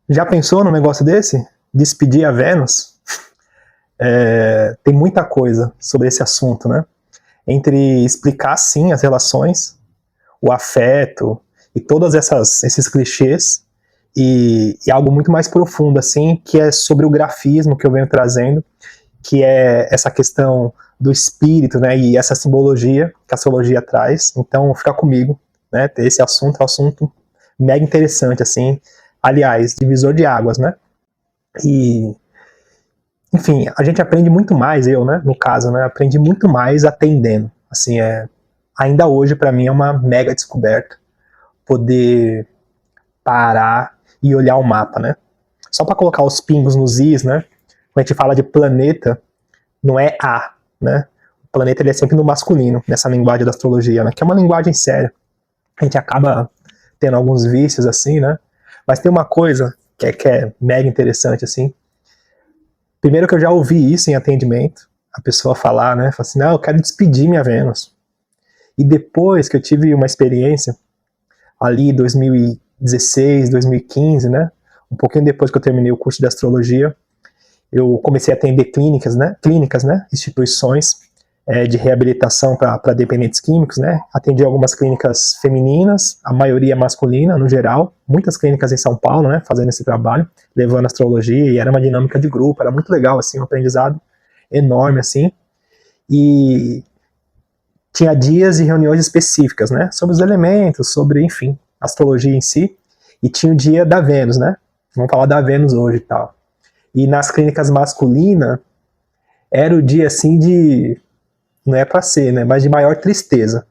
Já pensou num negócio desse? Despedir a Vênus? Tem muita coisa sobre esse assunto, né? Entre explicar, sim, as relações, o afeto e todos esses clichês, e algo muito mais profundo, assim, que é sobre o grafismo que eu venho trazendo, que é essa questão do espírito, né, e essa simbologia que a astrologia traz. Então, fica comigo, né, esse assunto é um assunto mega interessante, assim, aliás, divisor de águas, né, e, enfim, a gente aprende muito mais, eu, né, no caso, né, aprendi muito mais atendendo, assim, ainda hoje, para mim, é uma mega descoberta, poder parar e olhar o mapa, né, só para colocar os pingos nos is, né, quando a gente fala de planeta, não é A, né? O planeta ele é sempre no masculino, nessa linguagem da astrologia, né? Que é uma linguagem séria. A gente acaba tendo alguns vícios, assim, né? Mas tem uma coisa que é mega interessante, assim. Primeiro que eu já ouvi isso em atendimento, a pessoa falar, né? Fala assim, não, eu quero despedir minha Vênus. E depois que eu tive uma experiência, ali 2016, 2015, né? Um pouquinho depois que eu terminei o curso de astrologia, eu comecei a atender clínicas, né, instituições de reabilitação para dependentes químicos, né, atendi algumas clínicas femininas, a maioria masculina, no geral, muitas clínicas em São Paulo, né, fazendo esse trabalho, levando astrologia, e era uma dinâmica de grupo, era muito legal, assim, um aprendizado enorme, assim, e tinha dias e reuniões específicas, né, sobre os elementos, sobre, enfim, astrologia em si, e tinha o dia da Vênus, né, vamos falar da Vênus hoje e tal. E nas clínicas masculinas, era o dia, assim, de... Não é pra ser, né? Mas de maior tristeza.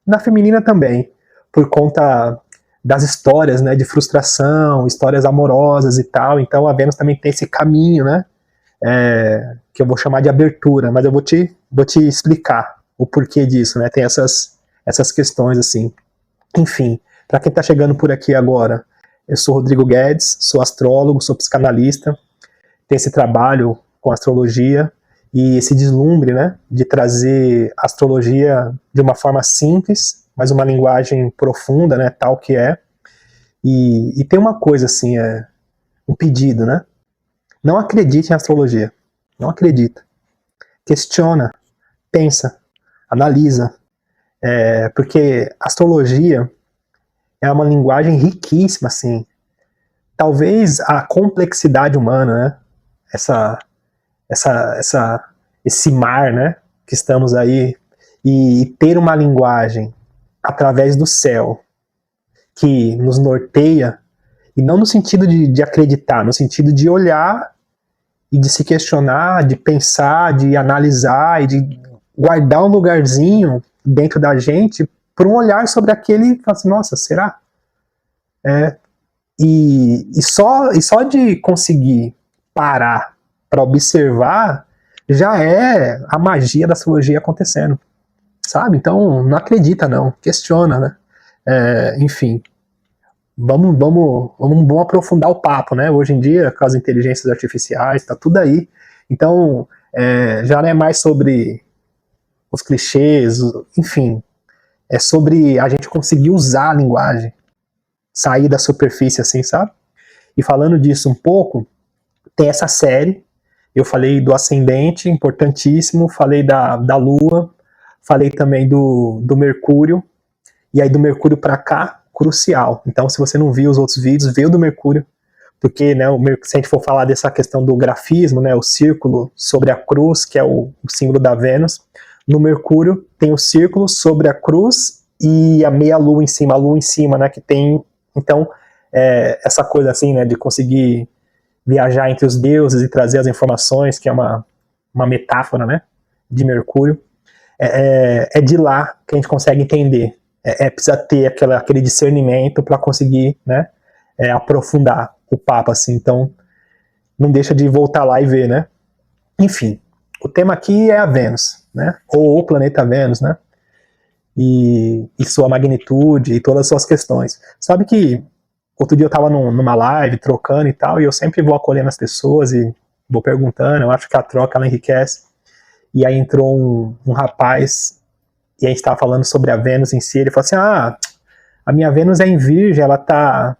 Na feminina também, por conta das histórias, né? De frustração, histórias amorosas e tal. Então a Vênus também tem esse caminho, né? Que eu vou chamar de abertura. Mas eu vou te explicar o porquê disso, né? Tem essas questões, assim. Enfim, para quem tá chegando por aqui agora, eu sou Rodrigo Guedes, sou astrólogo, sou psicanalista, tenho esse trabalho com astrologia e esse deslumbre, né, de trazer astrologia de uma forma simples, mas uma linguagem profunda, né, tal que é. E tem uma coisa assim, um pedido, né? Não acredite em astrologia, não acredita. Questiona, pensa, analisa, porque astrologia é uma linguagem riquíssima, assim. Talvez a complexidade humana, né? Esse mar, né? Que estamos aí, e ter uma linguagem através do céu que nos norteia, e não no sentido de acreditar, no sentido de olhar e de se questionar, de pensar, de analisar e de guardar um lugarzinho dentro da gente para um olhar sobre aquele e falar assim, nossa, será? E só de conseguir parar para observar já é a magia da astrologia acontecendo, sabe? Então não acredita não, questiona, né? Enfim, vamos aprofundar o papo, né? Hoje em dia, com as inteligências artificiais, tá tudo aí. Então, já não é mais sobre os clichês, enfim, é sobre a gente conseguir usar a linguagem, sair da superfície assim, sabe? E falando disso um pouco, tem essa série, eu falei do ascendente, importantíssimo, falei da Lua, falei também do Mercúrio, e aí do Mercúrio para cá, crucial. Então, se você não viu os outros vídeos, vê o do Mercúrio, porque, né, se a gente for falar dessa questão do grafismo, né, o círculo sobre a cruz, que é o símbolo da Vênus, no Mercúrio tem o círculo sobre a cruz e a meia lua em cima, a lua em cima, né, que tem, então, essa coisa assim, né, de conseguir viajar entre os deuses e trazer as informações, que é uma metáfora, né, de Mercúrio, é de lá que a gente consegue entender. Precisa ter aquele discernimento para conseguir, né, aprofundar o papo, assim. Então, não deixa de voltar lá e ver, né. Enfim, o tema aqui é a Vênus, né, ou o planeta Vênus, né, e sua magnitude e todas as suas questões. Sabe que outro dia eu estava numa live, trocando e tal, e eu sempre vou acolhendo as pessoas e vou perguntando, eu acho que a troca ela enriquece. E aí entrou um rapaz, e a gente estava falando sobre a Vênus em si, ele falou assim, a minha Vênus é em Virgem, ela tá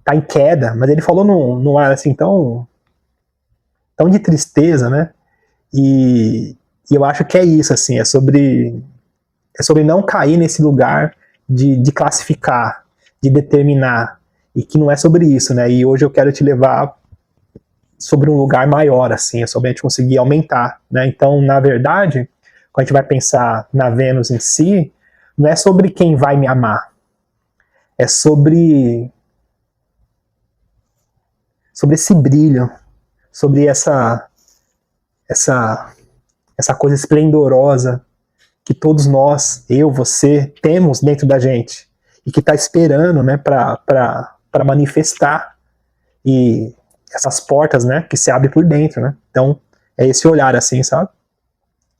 tá em queda, mas ele falou num ar assim tão de tristeza, né? E eu acho que é isso, assim, é sobre não cair nesse lugar de classificar, de determinar, e que não é sobre isso, né? E hoje eu quero te levar sobre um lugar maior, assim, é sobre a gente conseguir aumentar, né? Então, na verdade, quando a gente vai pensar na Vênus em si, não é sobre quem vai me amar, é sobre esse brilho, sobre essa coisa esplendorosa que todos nós, eu, você, temos dentro da gente e que está esperando, né, para manifestar, e essas portas, né, que se abrem por dentro, né? Então é esse olhar assim, sabe?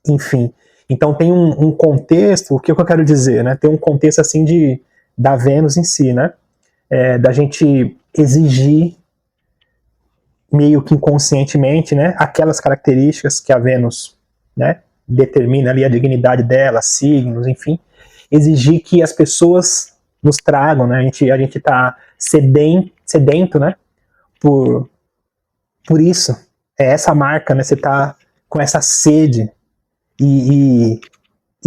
Enfim, então tem um contexto. O que eu quero dizer, né? Tem um contexto assim da Vênus em si, né? Da gente exigir meio que inconscientemente, né, aquelas características que a Vênus, né, determina ali a dignidade dela, signos, enfim, exigir que as pessoas nos tragam, né, a gente tá sedento, né, por isso, é essa marca, né, você tá com essa sede e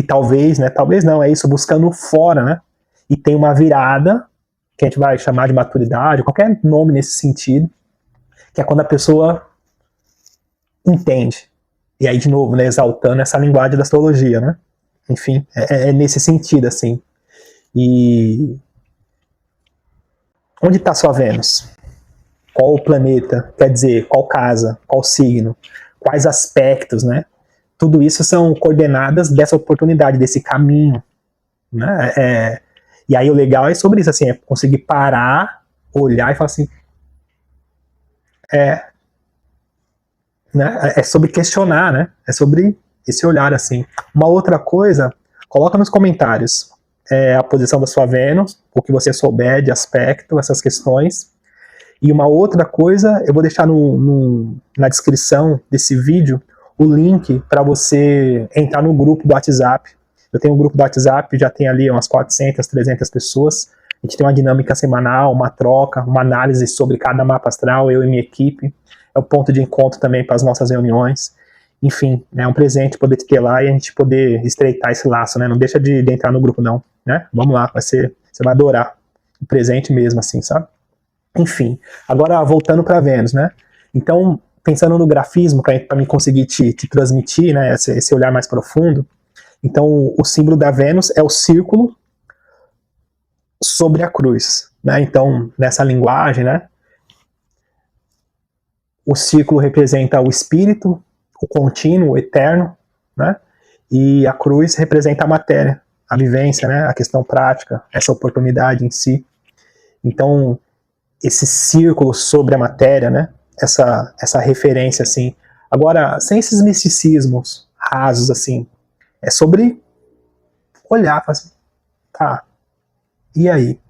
talvez, né, talvez não, é isso, buscando fora, né, e tem uma virada, que a gente vai chamar de maturidade, qualquer nome nesse sentido, que é quando a pessoa entende. E aí, de novo, né, exaltando essa linguagem da astrologia, né? Enfim, é nesse sentido, assim. E onde está sua Vênus? Qual o planeta? Quer dizer, qual casa? Qual signo? Quais aspectos, né? Tudo isso são coordenadas dessa oportunidade, desse caminho, né? E aí o legal é sobre isso, assim, é conseguir parar, olhar e falar assim, né? É sobre questionar, né? É sobre esse olhar, assim. Uma outra coisa, coloca nos comentários a posição da sua Vênus, o que você souber de aspecto, essas questões. E uma outra coisa, eu vou deixar na descrição desse vídeo o link para você entrar no grupo do WhatsApp. Eu tenho um grupo do WhatsApp, já tem ali umas 400, 300 pessoas. A gente tem uma dinâmica semanal, uma troca, uma análise sobre cada mapa astral, eu e minha equipe. É o ponto de encontro também para as nossas reuniões. Enfim, é um presente poder te ter lá e a gente poder estreitar esse laço, né? Não deixa de entrar no grupo, não, né? Vamos lá, você vai adorar. Um presente mesmo, assim, sabe? Enfim, agora voltando para Vênus, né? Então, pensando no grafismo, para mim conseguir te transmitir, né, esse olhar mais profundo, então o símbolo da Vênus é o círculo sobre a cruz, né? Então, nessa linguagem, né, o círculo representa o espírito, o contínuo, o eterno, né? E a cruz representa a matéria, a vivência, né, a questão prática, essa oportunidade em si. Então, esse círculo sobre a matéria, né? Essa referência, assim. Agora, sem esses misticismos rasos, assim, é sobre olhar, assim, tá, e aí?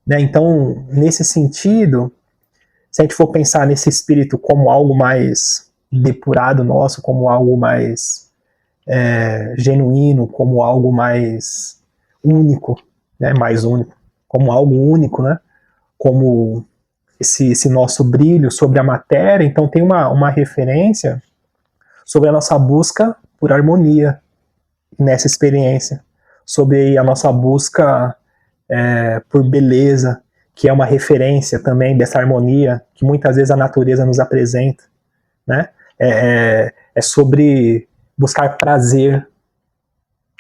Né? Então, nesse sentido, se a gente for pensar nesse espírito como algo mais depurado nosso, como algo mais genuíno, como algo mais único, né? Mais único, como algo único, né? Como esse nosso brilho sobre a matéria, então tem uma referência sobre a nossa busca por harmonia nessa experiência, sobre a nossa busca por beleza, que é uma referência também dessa harmonia que muitas vezes a natureza nos apresenta, né? É sobre buscar prazer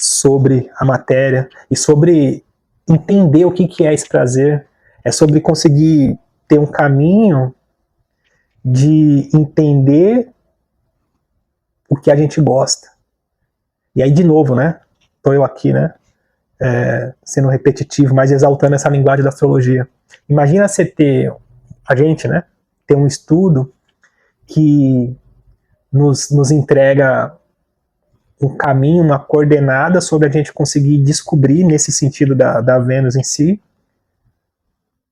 sobre a matéria e sobre entender o que é esse prazer, é sobre conseguir ter um caminho de entender o que a gente gosta. E aí, de novo, né? Tô eu aqui, né? Sendo repetitivo, mas exaltando essa linguagem da astrologia. Imagina você a gente, né? Ter um estudo que nos entrega um caminho, uma coordenada sobre a gente conseguir descobrir, nesse sentido da Vênus em si,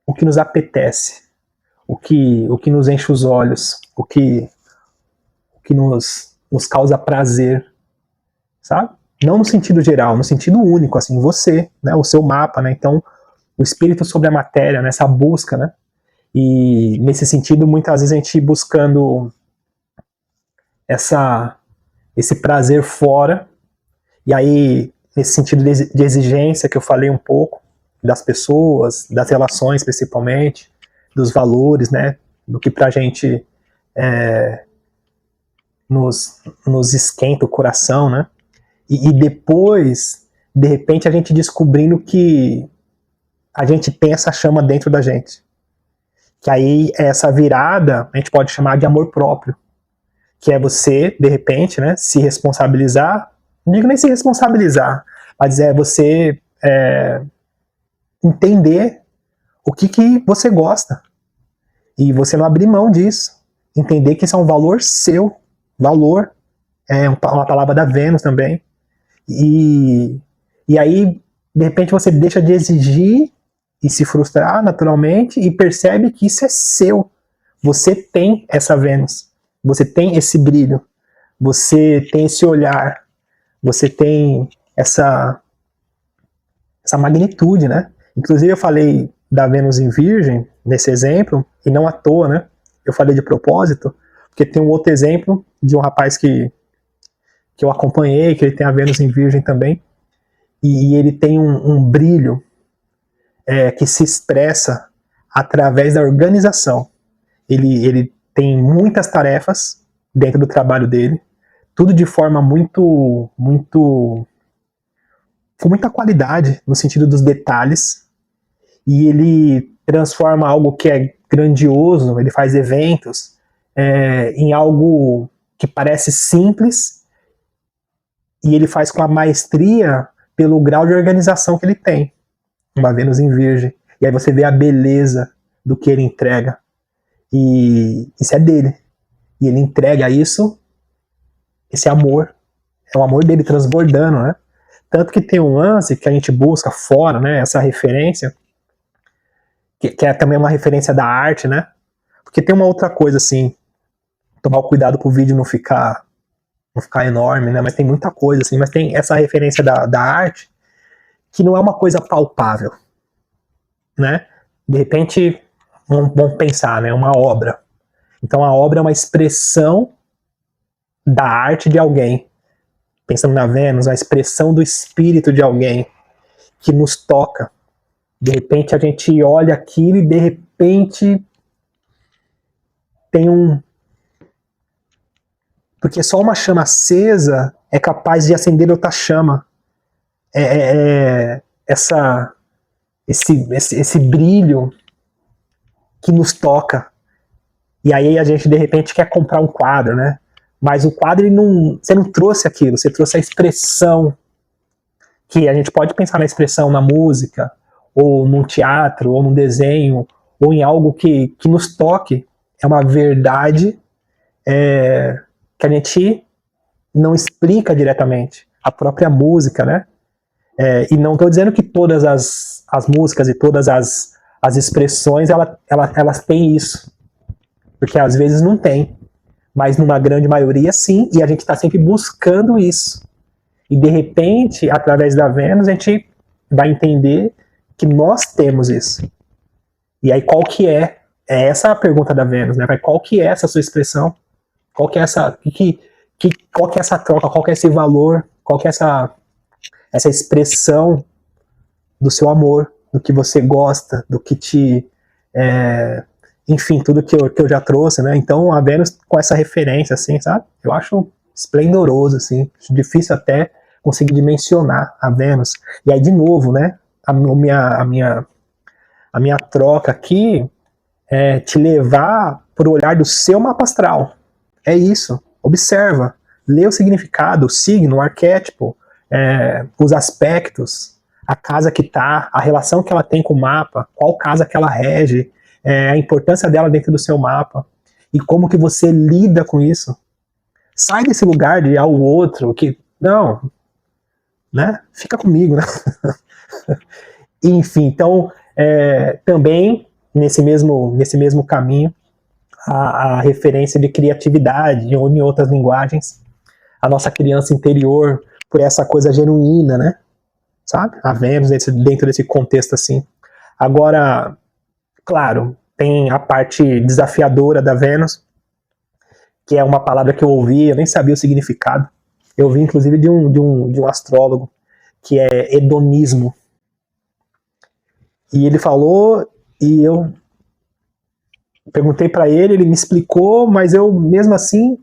o que nos apetece, o que nos enche os olhos, o que nos causa prazer, sabe? Não no sentido geral, no sentido único, assim, você, né, o seu mapa, né? Então, o espírito sobre a matéria, nessa busca, né? E nesse sentido, muitas vezes a gente buscando esse prazer fora, e aí nesse sentido de exigência que eu falei um pouco, das pessoas, das relações principalmente, dos valores, né, do que pra gente nos esquenta o coração, né, e depois, de repente, a gente descobrindo que a gente tem essa chama dentro da gente, que aí essa virada a gente pode chamar de amor próprio, que é você, de repente, né, se responsabilizar, não digo nem se responsabilizar, mas é você entender o que você gosta, e você não abrir mão disso, entender que isso é um valor seu, valor, é uma palavra da Vênus também, e aí, de repente, você deixa de exigir e se frustrar naturalmente, e percebe que isso é seu, você tem essa Vênus, você tem esse brilho, você tem esse olhar, você tem essa magnitude, né? Inclusive eu falei da Vênus em Virgem, nesse exemplo, e não à toa, né? Eu falei de propósito, porque tem um outro exemplo de um rapaz que eu acompanhei, que ele tem a Vênus em Virgem também, e ele tem um brilho que se expressa através da organização. Ele tem muitas tarefas dentro do trabalho dele, tudo de forma com muita qualidade, no sentido dos detalhes, e ele transforma algo que é grandioso, ele faz eventos, em algo que parece simples, e ele faz com a maestria pelo grau de organização que ele tem, uma Vênus em Virgem, e aí você vê a beleza do que ele entrega, e isso é dele, e ele entrega isso, esse amor, é o amor dele transbordando, né? Tanto que tem um lance que a gente busca fora, né? Essa referência, que é também uma referência da arte, né? Porque tem uma outra coisa, assim, tomar o cuidado pro vídeo não ficar enorme, né? Mas tem muita coisa, assim, mas tem essa referência da arte, que não é uma coisa palpável, né? De repente, vamos pensar, né? Uma obra. Então a obra é uma expressão da arte de alguém. Pensando na Vênus, a expressão do espírito de alguém que nos toca. De repente a gente olha aquilo e de repente tem porque só uma chama acesa é capaz de acender outra chama. Esse brilho que nos toca. E aí a gente de repente quer comprar um quadro, né? Mas o quadro, você não trouxe aquilo, você trouxe a expressão, que a gente pode pensar na expressão na música, ou num teatro, ou num desenho, ou em algo que nos toque. É uma verdade que a gente não explica diretamente. A própria música, né? E não estou dizendo que todas as músicas e todas as expressões elas têm isso, porque às vezes não tem, mas numa grande maioria sim, e a gente está sempre buscando isso. E de repente, através da Vênus, a gente vai entender que nós temos isso. E aí qual que é? É essa a pergunta da Vênus, né? Qual que é essa sua expressão? Qual que é qual que é essa troca? Qual que é esse valor? Qual que é essa expressão do seu amor, do que você gosta, do que te... enfim, tudo que eu já trouxe, né? Então a Vênus com essa referência, assim, sabe? Eu acho esplendoroso, assim, difícil até conseguir dimensionar a Vênus. E aí, de novo, né? A minha troca aqui é te levar pro olhar do seu mapa astral. É isso. Observa. Lê o significado, o signo, o arquétipo, os aspectos, a casa que tá, a relação que ela tem com o mapa, qual casa que ela rege, a importância dela dentro do seu mapa, e como que você lida com isso. Sai desse lugar de ao outro, que, não, né? Fica comigo, né? Enfim, então, também, nesse mesmo caminho, a referência de criatividade, ou em outras linguagens, a nossa criança interior, por essa coisa genuína, né? Sabe? A Vênus dentro desse contexto assim. Agora, claro, tem a parte desafiadora da Vênus, que é uma palavra que eu ouvi, eu nem sabia o significado. Eu ouvi, inclusive, de um astrólogo, que é hedonismo. E ele falou, e eu perguntei para ele me explicou, mas eu, mesmo assim,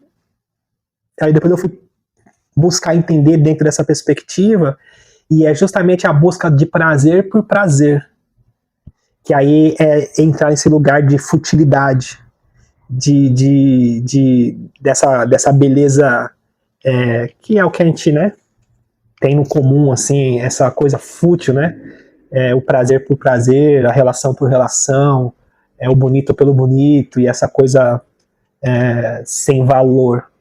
aí depois eu fui buscar entender dentro dessa perspectiva, e é justamente a busca de prazer por prazer, que aí é entrar nesse lugar de futilidade, dessa beleza, que é o que a gente, né, tem no comum, assim, essa coisa fútil, né, o prazer por prazer, a relação por relação, o bonito pelo bonito, e essa coisa sem valor,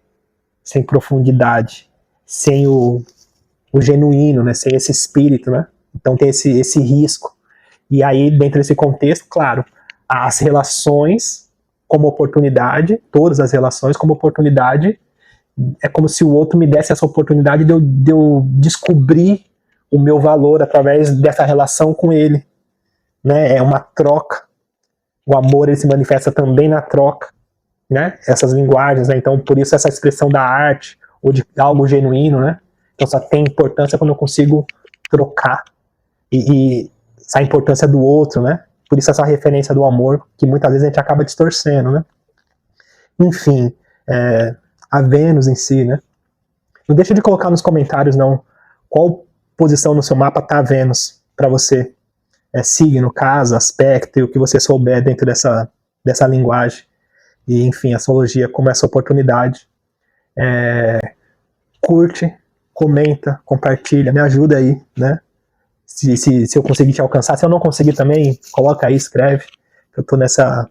sem profundidade, sem o genuíno, né, sem esse espírito, né, então tem esse risco. E aí, dentro desse contexto, claro, as relações como oportunidade, todas as relações como oportunidade, é como se o outro me desse essa oportunidade de eu descobrir o meu valor através dessa relação com ele, né? É uma troca. O amor, ele se manifesta também na troca, né? Essas linguagens, né? Então, por isso essa expressão da arte ou de algo genuíno, né? Então, só tem importância quando eu consigo trocar e essa importância do outro, né? Por isso essa referência do amor, que muitas vezes a gente acaba distorcendo, né? Enfim, a Vênus em si, né? Não deixa de colocar nos comentários, não, qual posição no seu mapa tá a Vênus para você. Signo, casa, aspecto, e o que você souber dentro dessa linguagem. E, enfim, a astrologia como essa oportunidade. Curte, comenta, compartilha, me ajuda aí, né? Se eu conseguir te alcançar, se eu não conseguir também, coloca aí, escreve. Eu tô nessa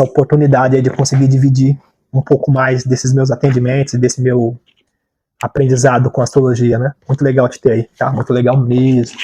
oportunidade aí de conseguir dividir um pouco mais desses meus atendimentos, desse meu aprendizado com astrologia, né? Muito legal te ter aí, tá? Muito legal mesmo.